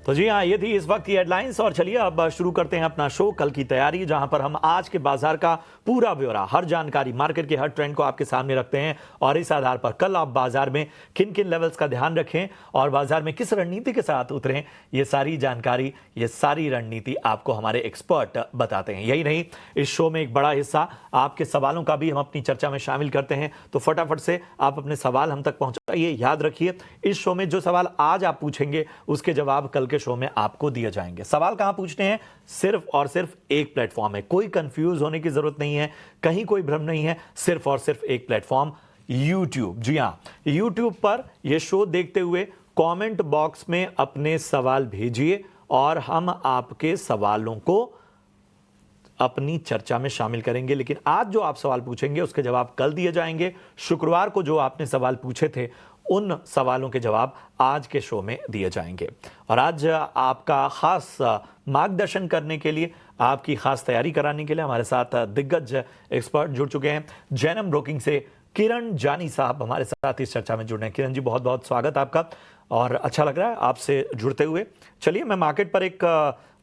तो जी हाँ, ये थी इस वक्त की हेडलाइंस और चलिए अब शुरू करते हैं अपना शो कल की तैयारी, जहां पर हम आज के बाजार का पूरा ब्यौरा, हर जानकारी, मार्केट के हर ट्रेंड को आपके सामने रखते हैं और इस आधार पर कल आप बाजार में किन किन लेवल्स का ध्यान रखें और बाजार में किस रणनीति के साथ उतरें, ये सारी जानकारी, ये सारी रणनीति आपको हमारे एक्सपर्ट बताते हैं। यही नहीं, इस शो में एक बड़ा हिस्सा आपके सवालों का भी हम अपनी चर्चा में शामिल करते हैं, तो फटाफट से आप अपने सवाल हम तक पहुंचाइए। याद रखिए, इस शो में जो सवाल आज आप पूछेंगे उसके जवाब कल के शो में आपको दिए जाएंगे। सवाल कहां पूछने हैं? सिर्फ और सिर्फ एक प्लेटफॉर्म है, कोई कंफ्यूज होने की जरूरत नहीं है, कहीं कोई भ्रम नहीं है, सिर्फ और सिर्फ एक प्लेटफॉर्म, यूट्यूब। जी हां, यूट्यूब पर यह शो देखते हुए कमेंट बॉक्स में अपने सवाल भेजिए और हम आपके सवालों को अपनी चर्चा में शामिल करेंगे। लेकिन आज जो आप सवाल पूछेंगे उसके जवाब कल दिए जाएंगे। शुक्रवार को जो आपने सवाल पूछे थे उन सवालों के जवाब आज के शो में दिए जाएंगे। और आज आपका खास मार्गदर्शन करने के लिए, आपकी खास तैयारी कराने के लिए हमारे साथ दिग्गज एक्सपर्ट जुड़ चुके हैं। जैनम ब्रोकिंग से किरण जानी साहब हमारे साथ इस चर्चा में जुड़ रहे हैं। किरण जी, बहुत बहुत स्वागत आपका और अच्छा लग रहा है आपसे जुड़ते हुए। चलिए मैं मार्केट पर एक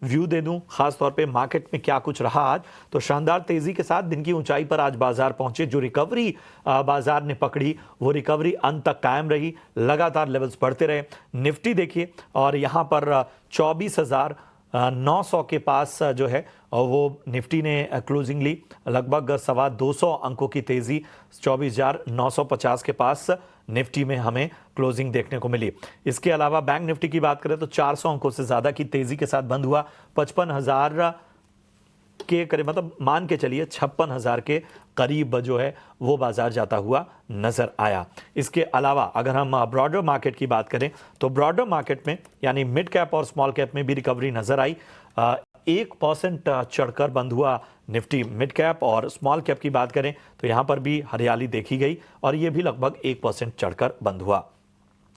व्यू दे दूं, खास तौर पे मार्केट में क्या कुछ रहा आज। तो शानदार तेजी के साथ दिन की ऊंचाई पर आज बाजार पहुंचे। जो रिकवरी बाजार ने पकड़ी वो रिकवरी अंत तक कायम रही, लगातार लेवल्स बढ़ते रहे। निफ्टी देखिए और यहां पर 24,900 के पास जो है वो निफ्टी ने क्लोजिंग ली, लगभग 225 अंकों की तेजी, 24,950 के पास निफ्टी में हमें क्लोजिंग देखने को मिली। इसके अलावा बैंक निफ्टी की बात करें तो 400 अंकों से ज्यादा की तेजी के साथ बंद हुआ, 55,000 के करीब, मतलब मान के चलिए 56,000 के करीब जो है वो बाजार जाता हुआ नजर आया। इसके अलावा अगर हम ब्रॉडर मार्केट की बात करें तो ब्रॉडर मार्केट में यानी मिड कैप और स्मॉल कैप में भी रिकवरी नजर आई। 1% चढ़कर बंद हुआ निफ्टी मिड कैप, और स्मॉल कैप की बात करें तो यहां पर भी हरियाली देखी गई और यह भी लगभग 1% चढ़कर बंद हुआ।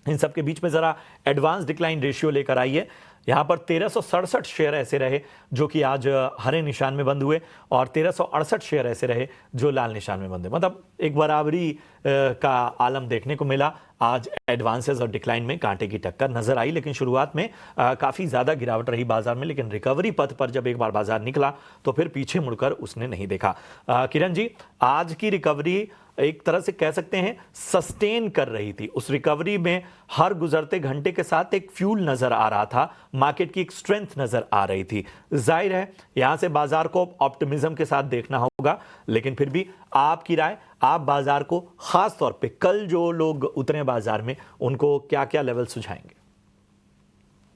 इन सब के बीच में जरा एडवांस डिक्लाइन रेशियो लेकर आइए। यहां पर 1367 शेयर ऐसे रहे जो कि आज हरे निशान में बंद हुए और 1368 शेयर ऐसे रहे जो लाल निशान में बंद हुए। मतलब एक बराबरी का आलम देखने को मिला। आज एडवांसेस और डिक्लाइन में कांटे की टक्कर नजर आई, लेकिन शुरुआत में काफी ज्यादा गिरावट रही बाजार में, लेकिन रिकवरी पथ पर जब एक बार बाजार निकला तो फिर पीछे मुड़कर उसने नहीं देखा। किरण जी, आज की रिकवरी एक तरह से कह सकते हैं सस्टेन कर रही थी। उस रिकवरी में हर गुजरते घंटे के साथ एक फ्यूल नजर आ रहा था, मार्केट की एक स्ट्रेंथ नजर आ रही थी। जाहिर है यहां से बाजार को ऑप्टिमिज्म के साथ देखना होगा, लेकिन फिर भी आपकी राय, आप बाजार को खास तौर पे कल जो लोग उतरे बाजार में उनको क्या क्या लेवल सुझाएंगे?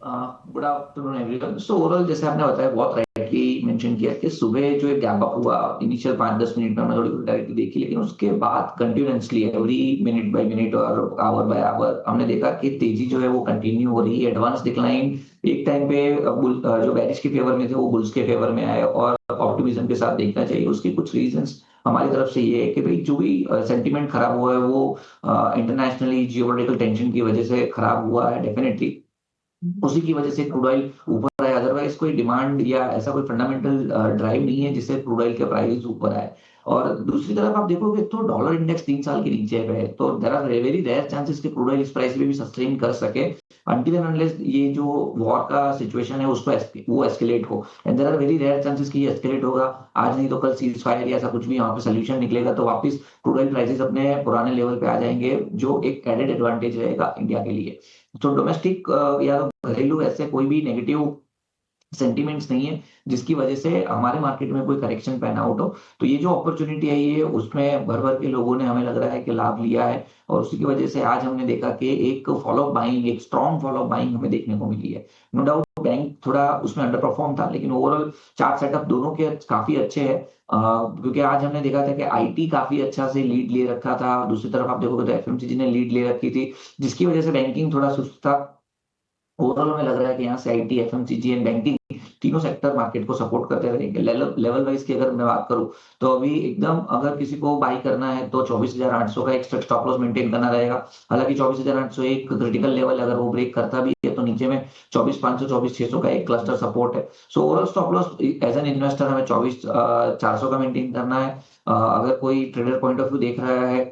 Good afternoon everyone. So overall जैसे आपने बताया, बहुत राइटली मेंशन किया कि सुबह जो एक गैप अप हुआ, इनिशियल 5-10 मिनट में हमने थोड़ी वोलेटिलिटी देखी, लेकिन उसके बाद continuously every minute by minute और आवर बाय आवर हमने देखा कि तेजी जो है वो कंटिन्यू हो रही है। एडवांस डिक्लाइन एक टाइम पे जो बेरिश के फेवर में थे वो बुल्स के फेवर में आए और ऑप्टिमिज्म के साथ देखना चाहिए। उसकी कुछ रीजंस हमारी तरफ से ये है कि भाई जो भी सेंटिमेंट खराब हुआ है वो इंटरनेशनली जियोपॉलिटिकल टेंशन की वजह से खराब हुआ है डेफिनेटली। उसी की वजह से क्रूड ऑयल ऊपर आया, अदरवाइज कोई डिमांड या ऐसा कोई फंडामेंटल ड्राइव नहीं है जिससे क्रूड ऑयल के प्राइस ऊपर आए। और दूसरी तरफ आप देखोगे तो डॉलर इंडेक्स 3 साल के नीचे है, तो there are very rare chances कि क्रूड ऑयल इस प्राइस पे भी सस्टेन कर सके अनटिल एंड अनलेस ये जो वॉर का सिचुएशन है उसको वो एस्केलेट हो। And there are very rare chances कि ये एस्केलेट होगा आज नहीं तो कल, सीज फायर या ऐसा कुछ भी यहाँ पे सोल्यूशन निकलेगा तो वापस क्रूड ऑयल प्राइसेस अपने पुराने लेवल पे आ जाएंगे, जो एक एडेड एडवांटेज रहेगा इंडिया के लिए। तो डोमेस्टिक या घरेलू ऐसे कोई भी नेगेटिव सेंटिमेंट्स नहीं है जिसकी वजह से हमारे मार्केट में कोई करेक्शन पैन आउट हो। तो ये जो अपॉर्चुनिटी आई है उसमें भर भर के लोगों ने, हमें लग रहा है कि लाभ लिया है और उसी की वजह से आज हमने देखा कि एक फॉलो बाइंग, एक स्ट्रॉन्ग फॉलो बाइंग हमें देखने को मिली है। नो डाउट बैंक थोड़ा उसमें अंडर परफॉर्म था, लेकिन ओवरऑल चार्ट सेटअप दोनों के काफी अच्छे हैं। क्योंकि आज हमने देखा था कि आईटी काफी अच्छा से लीड ले रखा था, दूसरी तरफ आप देखोगे तो एफएमसीजी ने लीड ले रखी थी, जिसकी वजह से बैंकिंग थोड़ा सुस्त था। ओवरऑल हमें लग रहा है कि यहाँ से आईटी, एफएमसीजी एंड बैंकिंग तीनों सेक्टर मार्केट को सपोर्ट करते रहेंगे। लेवल वाइज की अगर मैं बात करूं तो अभी एकदम अगर किसी को बाई करना है तो 24,800 का एक स्टॉप लॉस मेंटेन करना रहेगा। हालांकि 24,800 एक क्रिटिकल लेवल, अगर वो ब्रेक करता भी है तो नीचे में 24,500 24,600 का एक क्लस्टर सपोर्ट है। So overall stop loss as an investor हमें 24,400 का मेंटेन करना है। अगर कोई ट्रेडर पॉइंट ऑफ व्यू देख रहा है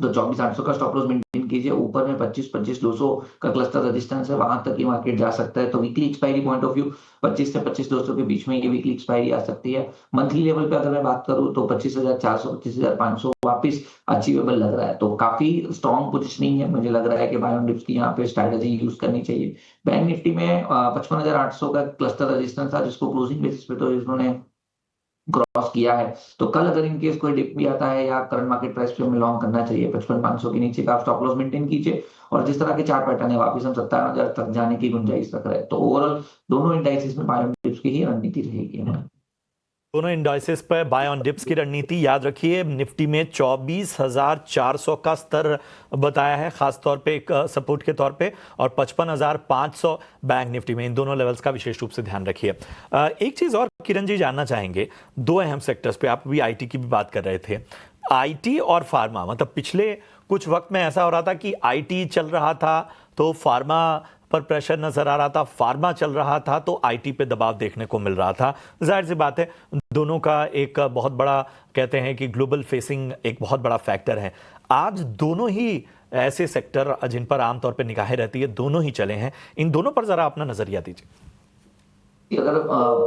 तो 24,800 का स्टॉप लॉस मेंटेन कीजिए। ऊपर में 25,200 का क्लस्टर रेजिस्टेंस है, वहां तक ही मार्केट जा सकता है। तो weekly expiry point of view 25 से 25,200 के बीच में ये वीकली एक्सपायरी आ सकती है। मंथली लेवल पे अगर मैं बात करूं तो 25,400 25,500 वापस अचीवेबल लग रहा है। तो काफी स्ट्रॉन्ग पोजिशनिंग है, मुझे लग रहा है कि बाय ऑन डिप्स की यहाँ पे स्ट्रैटेजी यूज करनी चाहिए। बैंक निफ्टी में 55,800 का क्लस्टर रेजिस्टेंस था, जिसको क्लोजिंग बेसिस पे तो इन्होंने क्रॉस किया है। तो कल अगर इनकेस कोई डिप भी आता है या करंट मार्केट प्राइस पे हमें लॉन्ग करना चाहिए, 55,500 के नीचे का आप स्टॉप लॉस मेंटेन कीजिए। और जिस तरह के चार्ट पैटर्न है, वापस हम 57,000 तक जाने की गुंजाइश रख रहे हैं। तो ओवरऑल दोनों इंडाइसेस में बाय ऑन डिप्स की ही रणनीति रहेगी हमारी। दोनों इंडाइसेस पर बाय ऑन डिप्स की रणनीति याद रखिए। निफ्टी में 24,400 का स्तर बताया है खास तौर पे एक सपोर्ट के तौर पे, और 55,500 बैंक निफ्टी में। इन दोनों लेवल्स का विशेष रूप से ध्यान रखिए। एक चीज और किरण जी जानना चाहेंगे, दो अहम सेक्टर्स पे, आप भी आईटी की भी बात कर रहे थे, आईटी और फार्मा। मतलब पिछले कुछ वक्त में ऐसा हो रहा था कि आईटी चल रहा था तो फार्मा पर प्रेशर नजर आ रहा था, फार्मा चल रहा था तो आईटी पे दबाव देखने को मिल रहा था। जाहिर सी बात है, दोनों का एक बहुत बड़ा, कहते हैं कि ग्लोबल फेसिंग एक बहुत बड़ा फैक्टर है। आज दोनों ही ऐसे सेक्टर जिन पर आमतौर पर निगाहें रहती है, दोनों ही चले हैं। इन दोनों पर जरा अपना नजरिया दीजिए। अगर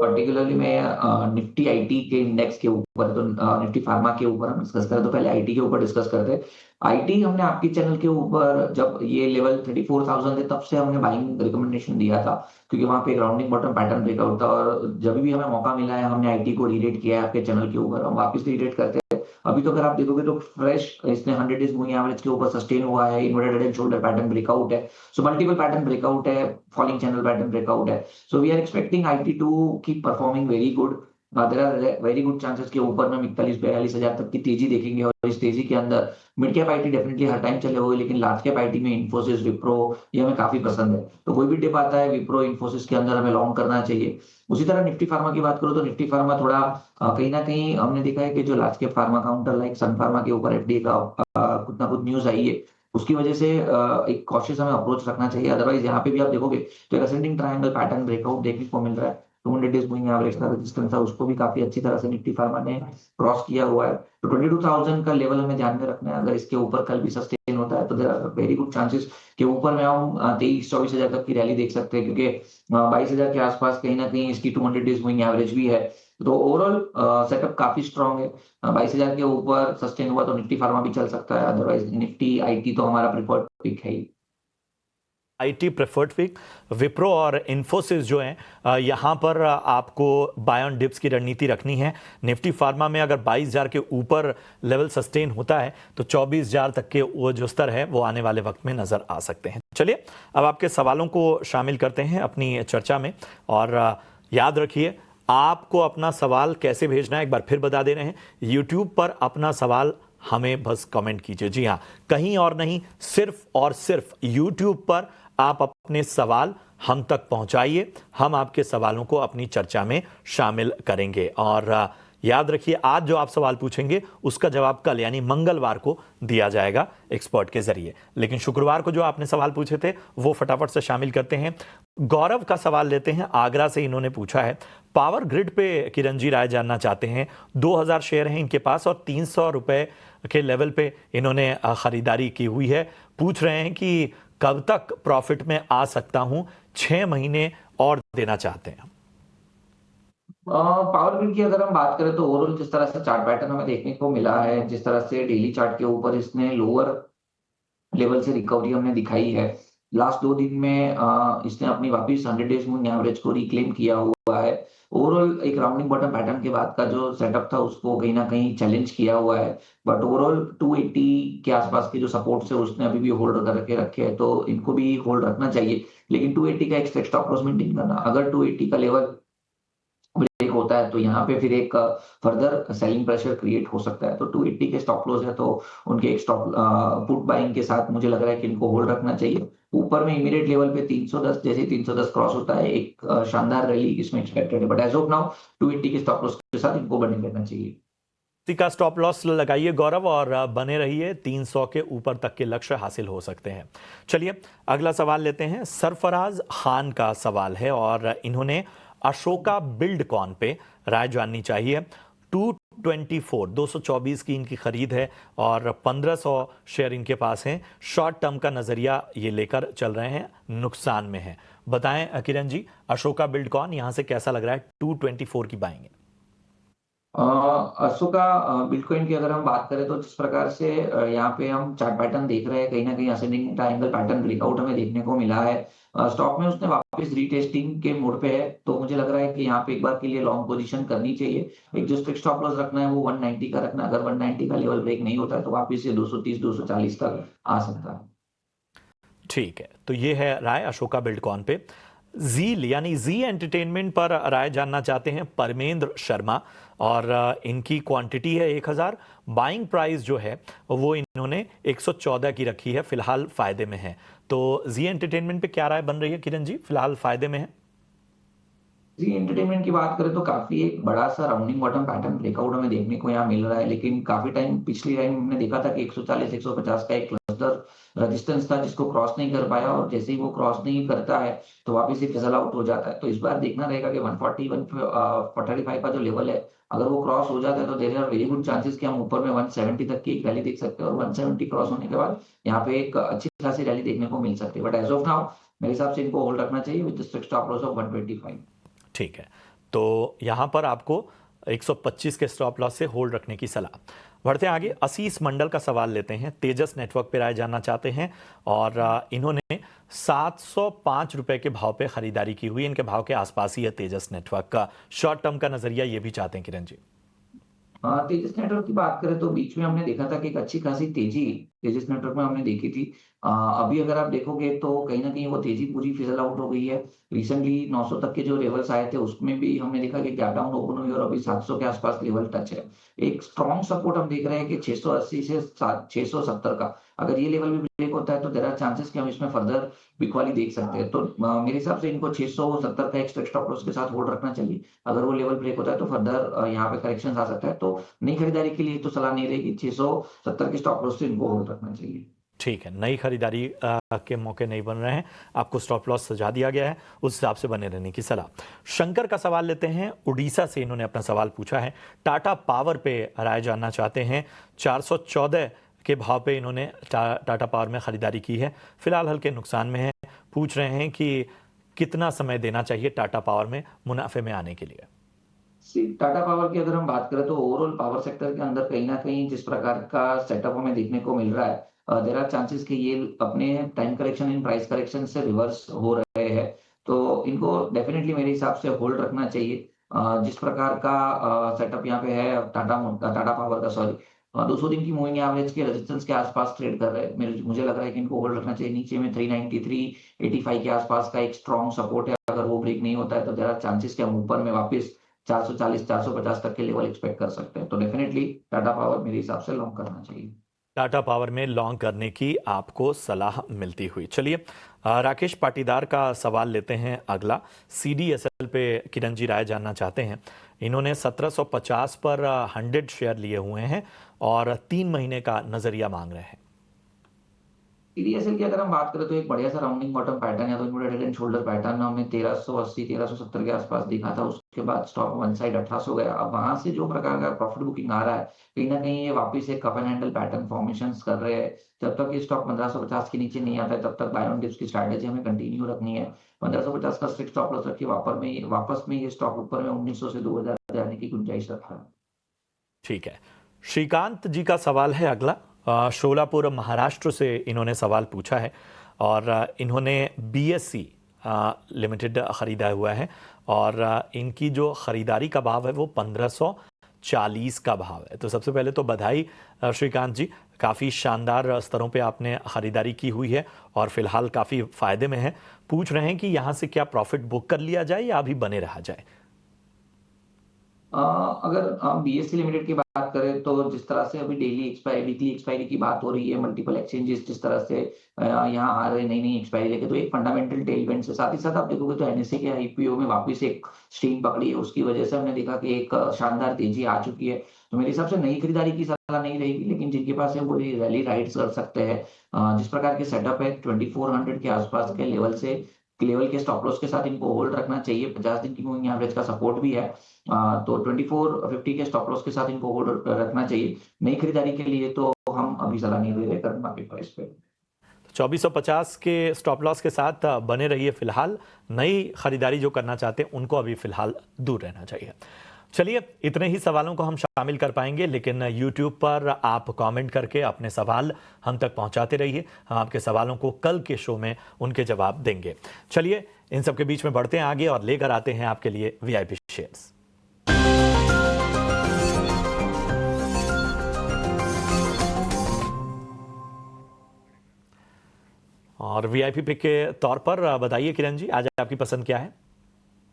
पर्टिकुलरली मैं निफ्टी आईटी के इंडेक्स के ऊपर, तो निफ्टी फार्मा के ऊपर हम डिस्कस करें, तो पहले आईटी के ऊपर डिस्कस करते हैं। आईटी हमने आपके चैनल के ऊपर जब ये लेवल 34,000 थे, तब से हमने बाइंग रिकमेंडेशन दिया था, क्योंकि वहां पे राउंडिंग बॉटम पैटर्न ब्रेकआउट था। और जब भी हमें मौका मिला है, हमने आईटी को रीरेट किया है आपके चैनल के ऊपर, हम वापस रीरेट करते हैं। अभी तो अगर आप देखोगे तो फ्रेश इसने 100 डेज मूविंग एवरेज के ऊपर सस्टेन हुआ है, inverted head and shoulder pattern breakout है। सो मल्टीपल पैटर्न ब्रेकआउट है, फॉलिंग चैनल पैटर्न ब्रेकआउट है। So we are expecting IT to keep performing very good. There are very good chances कि ऊपर में 41-42 हजार तक की तेजी देखेंगे। और इस तेजी के अंदर mid cap IT definitely her time चले हुए, लेकिन लार्ज कैप आईटी में इन्फोसिस, विप्रो, ये हमें काफी पसंद है। तो कोई भी डिप आता है विप्रो, इन्फोसिस के अंदर हमें लॉन्ग करना चाहिए। उसी तरह निफ्टी फार्मा की बात करो तो निफ्टी फार्मा थोड़ा कहीं ना कहीं हमने देखा है कि जो large cap pharma counter like Sun Pharma के ऊपर एफडी का कुछ ना कुछ न्यूज आई है, उसकी वजह से एक कॉशियस हमें अप्रोच रखना चाहिए। अदरवाइज यहाँ पे भी आप देखोगे तो एक असेंडिंग ट्रायंगल पैटर्न ब्रेकआउट देखने को मिल रहा है। 200 डेज मूविंग एवरेज का रेजिस्टेंस था, उसको भी काफी अच्छी तरह से निफ्टी फार्मा ने क्रॉस किया हुआ है। तो 22,000 का लेवल हमें ध्यान में रखना है। अगर इसके ऊपर कल भी सस्टेन होता है तो there are very good chances कि ऊपर में हम 23-24 हजार तक की रैली देख सकते हैं, क्योंकि 22,000 के आसपास कहीं ना कहीं इसकी 200 डेज मूविंग एवरेज भी है। तो ओवरऑल सेटअप काफी स्ट्रॉन्ग है। 22,000 के ऊपर सस्टेन हुआ तो निफ्टी फार्मा भी चल सकता है, अदरवाइज निफ्टी आईटी तो हमारा प्रिफर्ड पिक है ही। IT preferred pick. विप्रो और इन्फोसिस जो हैं, यहाँ पर आपको बाय ऑन डिप्स की रणनीति रखनी है। निफ्टी फार्मा में अगर 22,000 के ऊपर लेवल सस्टेन होता है तो 24,000 तक के वो जो स्तर है वो आने वाले वक्त में नजर आ सकते हैं। चलिए अब आपके सवालों को शामिल करते हैं अपनी चर्चा में। और याद रखिए, आपको अपना सवाल कैसे भेजना है एक बार फिर बता दे रहे हैं। यूट्यूब पर अपना सवाल हमें बस कमेंट कीजिए। जी हाँ, कहीं और नहीं, सिर्फ और सिर्फ यूट्यूब पर आप अपने सवाल हम तक पहुंचाइए। हम आपके सवालों को अपनी चर्चा में शामिल करेंगे। और याद रखिए, आज जो आप सवाल पूछेंगे उसका जवाब कल यानी मंगलवार को दिया जाएगा एक्सपर्ट के जरिए। लेकिन शुक्रवार को जो आपने सवाल पूछे थे वो फटाफट से शामिल करते हैं। गौरव का सवाल लेते हैं, आगरा से इन्होंने पूछा है, पावर ग्रिड पे किरण जी राय जानना चाहते हैं। 2,000 शेयर हैं इनके पास और 300 रुपए के लेवल पे इन्होंने खरीदारी की हुई है। पूछ रहे हैं कि कब तक प्रॉफिट में आ सकता हूं, 6 महीने और देना चाहते हैं। पावर ग्रिड की अगर हम बात करें तो ओवरऑल जिस तरह से चार्ट पैटर्न हमें देखने को मिला है, जिस तरह से डेली चार्ट के ऊपर इसने लोअर लेवल से रिकवरी हमने दिखाई है, लास्ट 2 दिन में इसने अपनी वापस 100 डेज मूविंग एवरेज को रिक्लेम किया हुआ है। ओवरऑल एक राउंडिंग बॉटम पैटर्न के बाद का जो सेटअप था उसको कहीं ना कहीं चैलेंज किया हुआ है। बट ओवरऑल 280 के आसपास के जो सपोर्ट है उसने अभी भी होल्ड करके रखे हैं, तो इनको भी होल्ड रखना चाहिए। लेकिन 280 का एक स्टॉप लॉस मेंटेन करना, अगर 280 का लेवल ब्रेक होता है तो यहाँ पे फिर एक फर्दर सेलिंग प्रेशर क्रिएट हो सकता है। तो 280 के स्टॉप लॉस है, तो उनके एक स्टॉप पुट बाइंग के साथ मुझे लग रहा है कि इनको होल्ड रखना चाहिए। ऊपर में इमीडिएट लेवल पे 310, जैसे 310 क्रॉस होता है एक शानदार रैली इसमें एक्सपेक्टेड है। बट एज ऑफ नाउ 280 के स्टॉप लॉस के साथ इनको बने रहना चाहिए। इसी का स्टॉप लॉस लगाइए गौरव और बने रहिए, 300 के ऊपर तक के लक्ष्य हासिल हो सकते हैं। चलिए अगला सवाल लेते हैं। सरफराज खान का सवाल है और इन्होंने अशोका बिल्डकॉन पे राय जाननी चाहिए। 224 की इनकी खरीद है और 1500 शेयर इनके पास हैं। शॉर्ट टर्म का नजरिया ये लेकर चल रहे हैं, नुकसान में है। बताएं किरण जी, अशोका बिल्डकॉन यहां से कैसा लग रहा है? 224 की बाइंग है। अशोका बिटकॉइन की अगर हम बात करें तो जिस प्रकार से यहाँ पे हम चार्ट पैटर्न देख रहे हैं, कहीं ना कहीं असेंडिंग ट्रायंगल पैटर्न ब्रेकआउट हमें देखने को मिला है। स्टॉक में उसने वापस रीटेस्टिंग के मोड पे है, तो मुझे लग रहा है कि यहाँ पे एक बार के लिए लॉन्ग पोजीशन करनी चाहिए। एक जो स्ट्रिक्ट स्टॉप लॉस रखना है वो 190 का रखना है। अगर 190 का लेवल ब्रेक नहीं होता है तो वापस से 230 240 तक आ सकता है। ठीक है, तो ये है राय अशोका बिल्डकॉन पे। जील यानी जी एंटरटेनमेंट पर राय जानना चाहते हैं परमेंद्र शर्मा, और इनकी क्वांटिटी है 1000। बाइंग प्राइस जो है वो इन्होंने 114 की रखी है, फिलहाल फायदे में है। तो जी एंटरटेनमेंट पे क्या राय बन रही है किरण जी? फिलहाल फायदे में है। जी, एंटरटेनमेंट की बात करें तो काफी एक बड़ा सा राउंडिंग बॉटम पैटर्न ब्रेकआउट हमें देखने को यहाँ मिल रहा है, लेकिन काफी टाइम पिछली टाइम हमने देखा था कि 140 150 का एक क्लस्टर रेजिस्टेंस था जिसको क्रॉस नहीं कर पाया, और जैसे ही वो क्रॉस नहीं करता है तो वापस ही फिसल आउट हो जाता है। तो इस बार देखना रहेगा कि 140 135 का जो लेवल है, अगर वो क्रॉस हो जाता है तो there are very good chances कि हम ऊपर में 170 तक की एक रैली देख सकते हैं, और 170 क्रॉस होने के बाद यहाँ पे एक अच्छी खासी रैली देखने को मिल सकती है। बट एज ऑफ नाउ मेरे हिसाब से इनको होल्ड रखना चाहिए with strict stop loss of 125। ठीक है, तो यहां पर आपको 125 के स्टॉप लॉस से होल्ड रखने की सलाह। बढ़ते हैं आगे, असीस मंडल का सवाल लेते हैं। तेजस नेटवर्क पे राय जानना चाहते हैं, और इन्होंने 705 रुपए के भाव पे खरीदारी की हुई। इनके भाव के आसपास ही है तेजस नेटवर्क का। शॉर्ट टर्म का नजरिया ये भी चाहते हैं किरण जी। तेजस नेटवर्क की बात करें तो बीच में हमने देखा था कि एक अच्छी खासी तेजी तेजस नेटवर्क में हमने देखी थी। अभी अगर आप देखोगे तो कहीं ना कहीं वो तेजी पूरी फिसल आउट हो गई है। रिसेंटली 900 तक के जो लेवल्स आए थे उसमें भी हमने देखा कि गैप डाउन ओपन हुई और अभी 700 के आसपास लेवल टच है। एक स्ट्रॉन्ग सपोर्ट हम देख रहे हैं कि 680 से 670 का, अगर ये लेवल भी ब्रेक होता है तो देयर आर चांसेस कि हम इसमें फर्दर बिकवाली देख सकते हैं। तो मेरे हिसाब से इनको 670 का एक स्टॉप लॉस के साथ होल्ड रखना चाहिए। अगर वो लेवल ब्रेक होता है तो फर्दर यहाँ पे करेक्शन आ सकता है। तो नई खरीदारी के लिए तो सलाह नहीं रहेगी, 670 के स्टॉप लॉस से इनको होल्ड रखना चाहिए। ठीक है, नई खरीदारी के मौके नहीं बन रहे हैं, आपको स्टॉप लॉस सजा दिया गया है, उस हिसाब से बने रहने की सलाह। शंकर का सवाल लेते हैं, उड़ीसा से इन्होंने अपना सवाल पूछा है। टाटा पावर पे राय जानना चाहते हैं। 414 के भाव पे इन्होंने टाटा पावर में खरीदारी की है, फिलहाल हल्के नुकसान में है। पूछ रहे हैं कि कितना समय देना चाहिए टाटा पावर में मुनाफे में आने के लिए। टाटा पावर की अगर हम बात करें तो ओवरऑल पावर सेक्टर के अंदर कहीं ना कहीं जिस प्रकार का सेटअप हमें देखने को मिल रहा है, देयर आर चांसेस कि ये अपने time correction in price correction से रिवर्स हो रहे हैं। तो इनको डेफिनेटली मेरे हिसाब से होल्ड रखना चाहिए। जिस प्रकार का सेटअप यहाँ पे है टाटा पावर का, सॉरी, 200 दिन की मूविंग एवरेज के रेजिस्टेंस के आसपास ट्रेड कर रहे हैं। मुझे लग रहा है कि इनको होल्ड रखना चाहिए। नीचे में 393 85 के आसपास का एक स्ट्रॉन्ग सपोर्ट है, अगर वो ब्रेक नहीं होता है तो देयर आर चांसेस कि हम ऊपर में वापस 440 450 तक के लेवल एक्सपेक्ट कर सकते हैं। तो डेफिनेटली टाटा पावर मेरे हिसाब से लॉन्ग करना चाहिए। टाटा पावर में लॉन्ग करने की आपको सलाह मिलती हुई। चलिए, राकेश पाटीदार का सवाल लेते हैं अगला। सीडीएसएल पे किरण जी राय जानना चाहते हैं। इन्होंने 1750 पर 100 शेयर लिए हुए हैं और 3 महीने का नजरिया मांग रहे हैं। सीडीएसएल की अगर हम बात करें तो एक बढ़िया सा राउंडिंग बॉटम पैटर्न है, तो इन्होंने हेड एंड शोल्डर पैटर्न हमने 1380 1370 के आसपास देखा था। उसके बाद स्टॉक वन साइड 1800 गया। अब वहां से जो प्रकार का प्रॉफिट बुकिंग आ रहा है, कहीं ना कहीं ये वापस एक cup and handle pattern formation कर रहे हैं। जब तक ये स्टॉक 1550 के नीचे नहीं आता है तब तक बाय ऑन डिप्स की स्ट्रैटेजी हमें कंटिन्यू रखनी है। 1550 का स्ट्रिक्ट स्टॉप लॉस रखिए, वापस में ये स्टॉक ऊपर में 1900 से 2000 जाने की गुंजाइश रखा है। ठीक है, श्रीकांत जी का सवाल है अगला। शोलापुर महाराष्ट्र से इन्होंने सवाल पूछा है, और इन्होंने बीएससी लिमिटेड खरीदा हुआ है, और इनकी जो खरीदारी का भाव है वो 1540 का भाव है। तो सबसे पहले तो बधाई श्रीकांत जी, काफ़ी शानदार स्तरों पे आपने खरीदारी की हुई है और फिलहाल काफ़ी फ़ायदे में है। पूछ रहे हैं कि यहाँ से क्या प्रॉफिट बुक कर लिया जाए या अभी बने रहा जाए? अगर हम बीएससी लिमिटेड की बात करें तो जिस तरह से अभी वीकली एक्सपायरी की बात हो रही है, मल्टीपल एक्सचेंजेस जिस तरह से यहाँ आ रहे नई नई एक्सपायरी लेके, तो एक फंडामेंटल टेलविंड से साथ ही साथ आप देखोगे तो एनएससी के आईपीओ में वापस एक स्ट्रीम पकड़ी है। उसकी वजह से हमने देखा कि एक शानदार तेजी आ चुकी है। तो मेरे हिसाब से नई खरीदारी की सलाह नहीं रहेगी, लेकिन जिनके पास है वो रैली राइड्स कर सकते हैं। जिस प्रकार के सेटअप है 2400 के आसपास के लेवल से लेवल के स्टॉप लॉस के साथ इनको होल्ड रखना चाहिए। 50 दिन की मूविंग एवरेज का सपोर्ट भी है। तो 2450 के स्टॉप लॉस के साथ इनको होल्ड रखना चाहिए। नई खरीदारी के लिए तो हम अभी सलाह नहीं दे रहे करंट मार्केट प्राइस पे। 2450 के स्टॉप लॉस के साथ बने रहिए फिलहाल। नई खरीदारी जो करना चाहते हैं उनको अभी फिलहाल दूर रहना चाहिए। चलिए, इतने ही सवालों को हम शामिल कर पाएंगे, लेकिन YouTube पर आप कमेंट करके अपने सवाल हम तक पहुंचाते रहिए। हम आपके सवालों को कल के शो में उनके जवाब देंगे। चलिए, इन सब के बीच में बढ़ते हैं आगे और लेकर आते हैं आपके लिए VIP शेयर्स। और VIP पिक के तौर पर बताइए किरण जी, आज आपकी पसंद क्या है?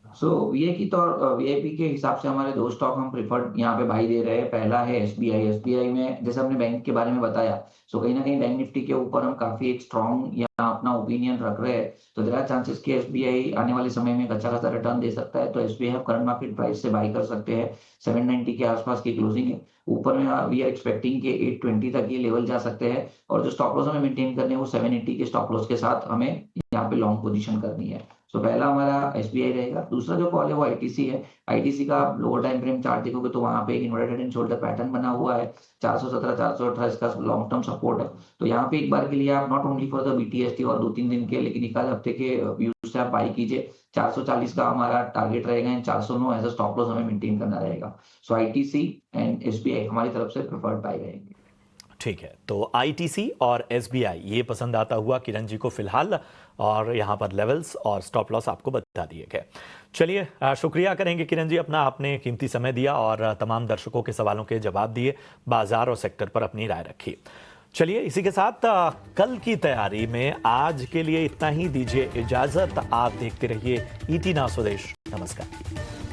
वीआईपी के हिसाब से हमारे 2 स्टॉक हम प्रेफर्ड यहाँ पे बाई दे रहे हैं। पहला है एसबीआई। एसबीआई में जैसे हमने बैंक के बारे में बताया, कहीं ना कहीं बैंक निफ्टी के ऊपर हम काफी एक स्ट्रॉन्ग या अपना ओपिनियन रख रहे हैं। तो देयर आर चांसेस कि एसबीआई आने वाले समय में अच्छा खासा रिटर्न दे सकता है। तो एसबीआई आप करंट मार्केट प्राइस से बाई कर सकते हैं। 790 के आसपास की क्लोजिंग है। ऊपर में वी आर एक्सपेक्टिंग के 820 तक ये लेवल जा सकते हैं। और जो स्टॉप लॉस हमें मेंटेन करने हैं वो 780 के स्टॉप लॉस के साथ हमें यहाँ पे लॉन्ग पोजीशन करनी है। पहला हमारा एसबीआई रहेगा। दूसरा जो कॉल है वो आईटीसी है। आईटीसी का आप लोअर टाइम फ्रेम चार्ट देखोगे तो वहां पे एक inverted head and shoulder pattern बना हुआ है। 417 418 इसका लॉन्ग टर्म सपोर्ट है। तो यहाँ पे एक बार के लिए आप not only for the BTST और 2-3 दिन के, लेकिन एक आध हफ्ते के व्यू से आप बाई कीजिए। 440 का हमारा टारगेट रहेगा and 409 as a stop loss हमें मेंटेन करना रहेगा। सो आईटीसी एंड एसबीआई हमारी तरफ से प्रेफर्ड बाई रहेंगे। ठीक है, तो आईटीसी और एसबीआई ये पसंद आता हुआ किरण जी को फिलहाल, और यहाँ पर लेवल्स और स्टॉप लॉस आपको बता दिए गए। चलिए, शुक्रिया करेंगे किरण जी अपना, आपने कीमती समय दिया और तमाम दर्शकों के सवालों के जवाब दिए, बाजार और सेक्टर पर अपनी राय रखी। चलिए, इसी के साथ कल की तैयारी में आज के लिए इतना ही। दीजिए इजाजत, आप देखते रहिए ईटी नाउ स्वदेश। नमस्कार।